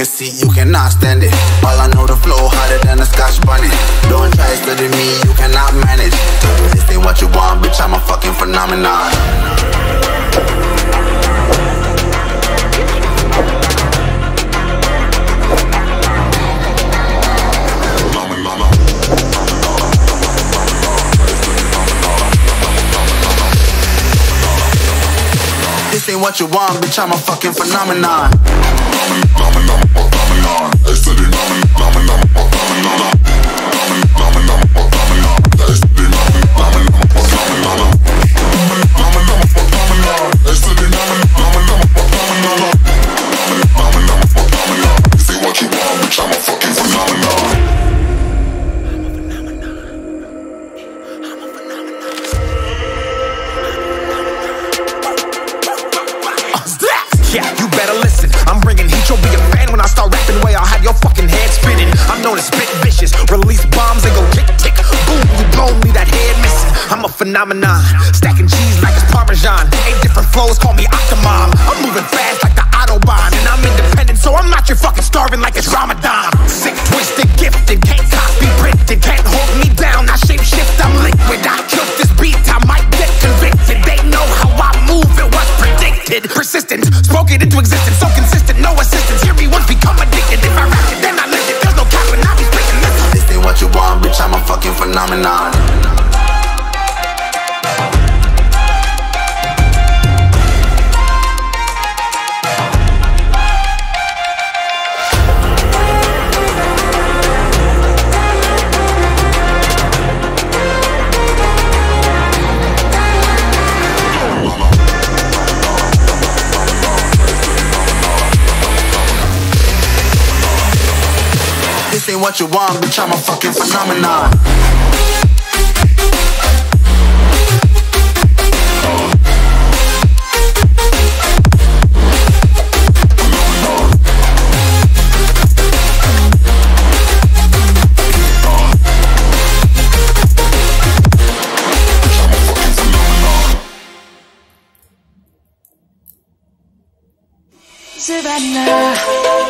can see you cannot stand it. All I know, the flow harder than a Scotch bunny. Don't try study me, you cannot manage. This ain't what you want, bitch, I'm a fucking phenomenon. This ain't what you want, bitch, I'm a fucking phenomenon. Yeah, you better listen. I'm bringing heat, you'll be a fan when I start rapping. Way I'll have your fucking head spinning. I'm known as spit vicious. Release bombs and go tick tick. Boom, you blow me that head missing. I'm a phenomenon. Stacking cheese like it's Parmesan. 8 different flows, call me Octomom. I'm moving fast like the Autobahn. And I'm independent, so I'm not your fucking starving like it's Ramadan. Sick, twisted, gifted, can't copy, printed, can't hold me down. I shape shift, I'm liquid. I killed this beat, I might get convicted. They know how I move, it was predicted. Persistent, spoke it into existence, so consistent, no assistance. Hear me once, become addicted. If I rap it, then I live it. There's no cap when I be speaking this. This ain't what you want, bitch, I'm a fucking phenomenon. This ain't what you want, bitch, I'm a fucking phenomenon. Savannah.